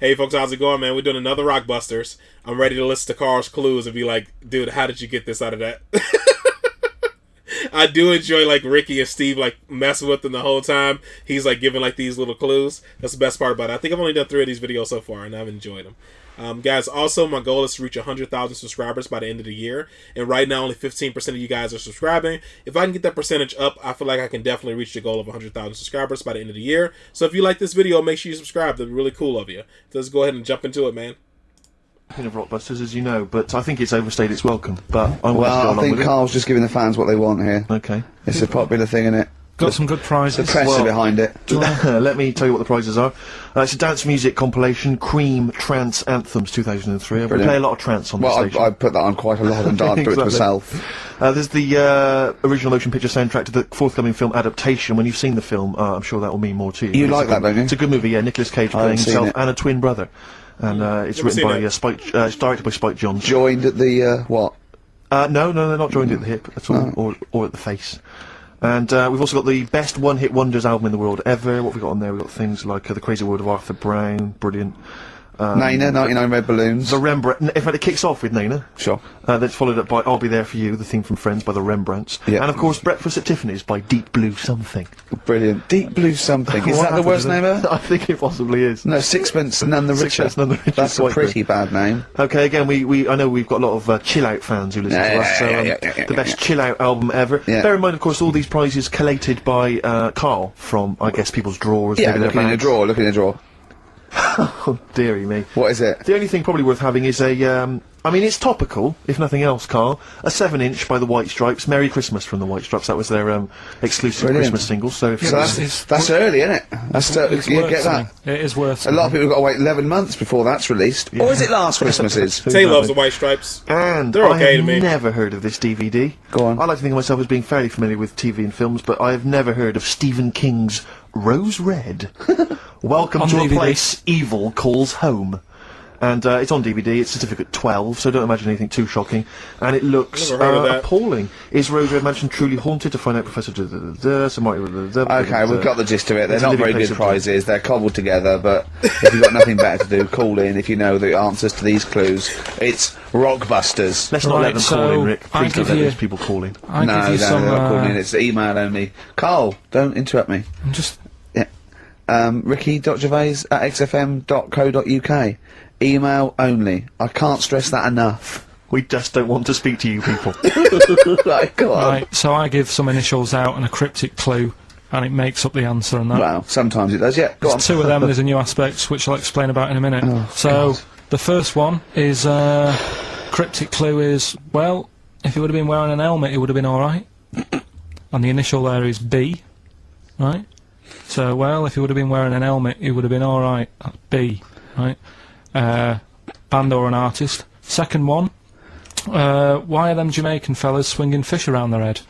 Hey folks, how's it going, man? We're doing another Rockbusters. I'm ready to listen to Carl's clues and be like, dude, how did you get this out of that? I do enjoy like Ricky and Steve like messing with him the whole time. He's like giving like these little clues. That's the best part about it. I think I've only done 3 of these videos so far and I've enjoyed them. Guys, also my goal is to reach 100,000 subscribers by the end of the year. And right now only 15% of you guys are subscribing. If I can get that percentage up, I feel like I can definitely reach the goal of 100,000 subscribers by the end of the year. So if you like this video, make sure you subscribe. That'd be really cool of you. So let's go ahead and jump into it, man. Of Rockbusters, as you know, but I think it's overstayed its welcome. But I think Carl's just giving the fans what they want here. Okay, it's a popular thing, isn't it? Got some good prizes. The press are behind it. Let me tell you what the prizes are. It's a dance music compilation, Cream Trance Anthems 2003. We play a lot of trance on the station. I put that on quite a lot and danced to it myself. There's the original motion picture soundtrack to the forthcoming film adaptation. When you've seen the film, I'm sure that will mean more to you. You like that, don't you? It's a good movie, yeah. Nicolas Cage playing himself and a twin brother. And it's written by Spike, it's directed by Spike Jonze. Joined at the, what? No, they're not joined at the hip at all, or at the face. And we've also got the best one-hit wonders album in the world ever. What have we got on there? We've got things like The Crazy World of Arthur Brown, brilliant. Nana, 99 Red Balloons. The Rembrandt. In fact, it kicks off with Nana. Sure. That's followed up by I'll Be There For You, the theme from Friends by the Rembrandts. Yeah. And of course, Breakfast at Tiffany's by Deep Blue Something. Brilliant. Deep Blue Something. Is that the worst name ever? I think it possibly is. No, Sixpence None the Richer. Sixpence None the Richer. That's a pretty bad name. Okay, again, I know we've got a lot of chill-out fans who listen to us, so the best chill-out album ever. Yeah. Bear in mind, of course, all these prizes collated by Carl from, I guess, people's drawers. Yeah, looking in a drawer, looking in a drawer. Oh, dearie me. What is it? The only thing probably worth having is a, I mean, it's topical, if nothing else, Carl. A 7-inch by the White Stripes. Merry Christmas from the White Stripes. That was their exclusive Christmas single. So if that's early, isn't it? That's you get that. It is worth. A lot of people have got to wait 11 months before that's released. Yeah. Or is it last Christmas's? Tay loves the White Stripes. And they're okay to me. I've never heard of this DVD. Go on. I like to think of myself as being fairly familiar with TV and films, but I have never heard of Stephen King's Rose Red. Welcome to DVD. a place evil calls home. And it's on DVD, it's certificate 12, so don't imagine anything too shocking. And it looks appalling. Is Rose Red Mansion truly haunted? To find out, Professor... Okay, we've got the gist of it. They're not very good prizes, they're cobbled together, but if you've got nothing better to do, call in if you know the answers to these clues. It's Rockbusters. Let's not let them call in, Rick. Please don't let those people call in. No, they're not calling in, it's email only. Carl, don't interrupt me. I'm just... ricky.gervais@xfm.co.uk. Email only. I can't stress that enough. We just don't want to speak to you people. Right, go on. Right, so I give some initials out and a cryptic clue, and it makes up the answer and that. Well, sometimes it does, yeah. Go on. There's 2 of them, there's a new aspect, which I'll explain about in a minute. Oh, so, God. The first one is, cryptic clue is, well, if he would have been wearing an helmet, it would have been alright. And the initial there is B, right? So, well, if he would have been wearing an helmet, it would have been alright. That's B, right? Band or an artist. Second one, why are them Jamaican fellas swinging fish around their head?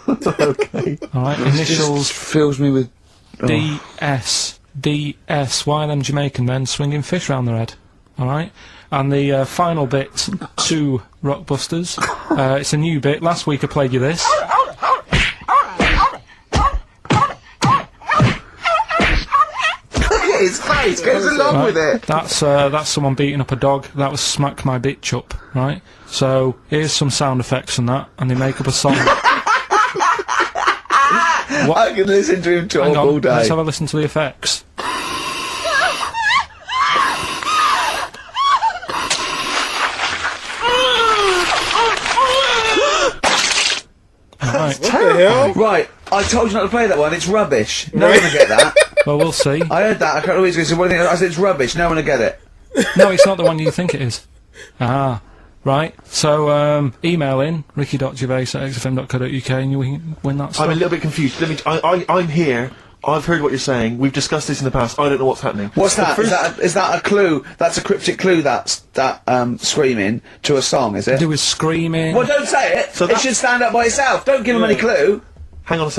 Okay. Alright, initials Fills me with... DS. DS. Why are them Jamaican men swinging fish around their head? Alright? And the final bit to Rockbusters. It's a new bit. Last week I played you this. His face goes along with it. That's someone beating up a dog. That was Smack My Bitch Up, right? So here's some sound effects and that, and they make up a song. I can listen to him talk all day. Let's have a listen to the effects. What the hell? Right, I told you not to play that one. It's rubbish. No one will get that. Well, we'll see. I heard that. I can't always say, what do you think? I said it's rubbish. No one will get it. No, it's not the one you think it is. Ah, right. So, email in, ricky.gervais@xfm.co.uk and you win that stuff. I'm a little bit confused. I'm here. I've heard what you're saying. We've discussed this in the past. I don't know what's happening. What's that? Is that a clue? That's a cryptic clue. That's screaming to a song, is it? To do with screaming. Well, don't say it. So it should stand up by itself. Don't give them any clue. Hang on a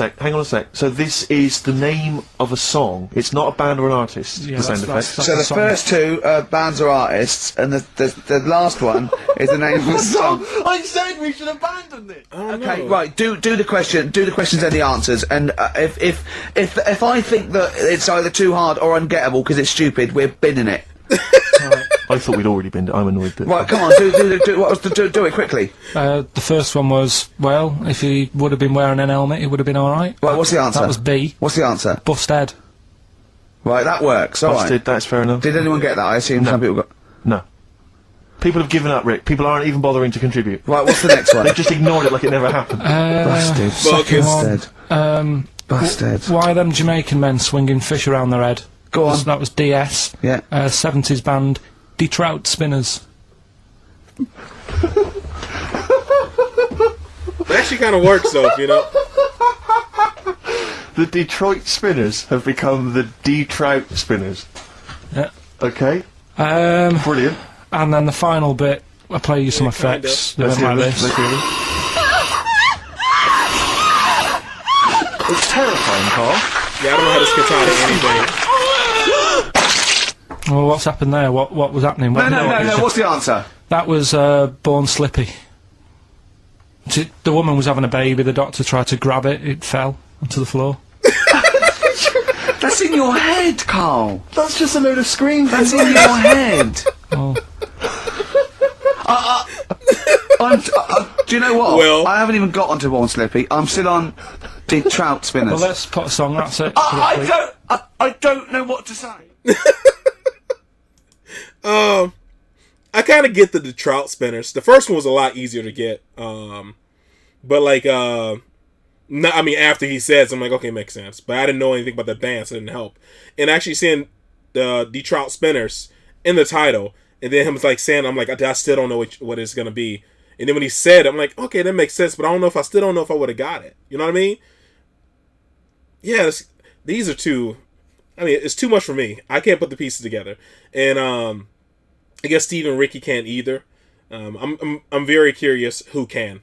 sec. So this is the name of a song. It's not a band or an artist. Yeah, the sound effect. So the first 2 are bands or artists, and the last one is the name of the song. I said we should abandon it. Okay, right. Do the question. Do the questions and the answers. And if I think that it's either too hard or ungettable because it's stupid, we're binning it. I thought we'd already been. I'm annoyed that. Right, come on, do it quickly. The first one was, well, if he would have been wearing an helmet, he would have been alright. Right, what's the answer? That was B. What's the answer? Busted. Right, that works, alright. Busted, that's fair enough. Did anyone get that? I assume some people got... No. People have given up, Rick. People aren't even bothering to contribute. Right, what's the next one? They've just ignored it like it never happened. Busted. Busted. Busted. Why are them Jamaican men swinging fish around their head? Go on. That was DS. Yeah. 70s band, Trout Spinners. That actually kind of works, though, you know. The Detroit Spinners have become the Trout Spinners. Yeah. Okay. Brilliant. And then the final bit, I'll play you some effects. They went like this. It's terrifying, Carl. Yeah, I don't know how this gets out of anything. Well, what's happened there? What was happening? No, what's the answer? That was Born Slippy. The woman was having a baby, the doctor tried to grab it, it fell onto the floor. That's in your head, Carl. That's just a load of screams. That's in your head. Oh. Do you know what? Well, I haven't even got onto Born Slippy. I'm still on Trout Spinners. Well, let's put a song, that's it. I don't know what to say. I kind of get the Trout Spinners. The first one was a lot easier to get. But like, no, I mean, after he says, I'm like, okay, makes sense. But I didn't know anything about the band, so it didn't help. And actually seeing the Trout Spinners in the title, and then him like saying, I'm like, I still don't know what it's gonna be. And then when he said it, I'm like, okay, that makes sense. But I still don't know if I would have got it. You know what I mean? Yeah, these are two. I mean, it's too much for me. I can't put the pieces together. And I guess Steve and Ricky can't either. I'm very curious who can.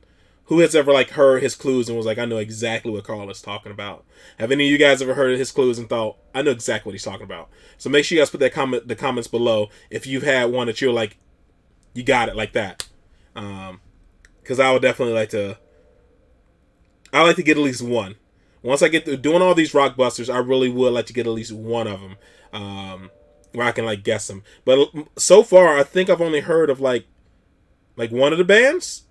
Who has ever like heard his clues and was like, I know exactly what Carl is talking about? Have any of you guys ever heard his clues and thought, I know exactly what he's talking about? So make sure you guys put the comments below if you've had one that you're like, you got it like that. Because I would definitely like to. I like to get at least one. Once I get through doing all these Rockbusters, I really would like to get at least one of them, where I can like guess them. But so far, I think I've only heard of like one of the bands.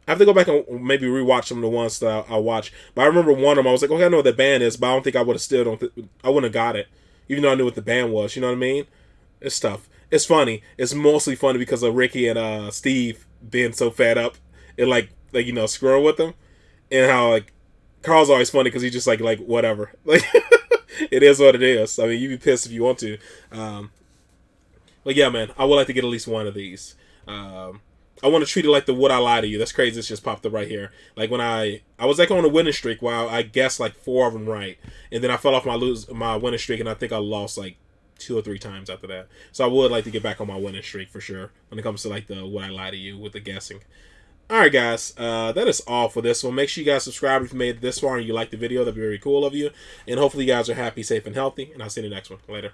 I have to go back and maybe rewatch some of the ones that I watched. But I remember one of them. I was like, okay, I know what the band is, but I don't think I would have I wouldn't have got it, even though I knew what the band was. You know what I mean? It's tough. It's funny. It's mostly funny because of Ricky and Steve being so fed up and like screwing with them, and how like Carl's always funny because he's just like whatever. Like it is what it is. I mean, you be pissed if you want to. But yeah, man, I would like to get at least one of these. I want to treat it like the Would I Lie to You. That's crazy. This just popped up right here. Like when I was like on a winning streak while I guessed like 4 of them right, and then I fell off my winning streak, and I think I lost like 2 or 3 times after that. So I would like to get back on my winning streak for sure when it comes to like the Would I Lie to You with the guessing. Alright guys, that is all for this one. Make sure you guys subscribe if you made it this far and you liked the video. That'd be very cool of you. And hopefully you guys are happy, safe, and healthy. And I'll see you in the next one. Later.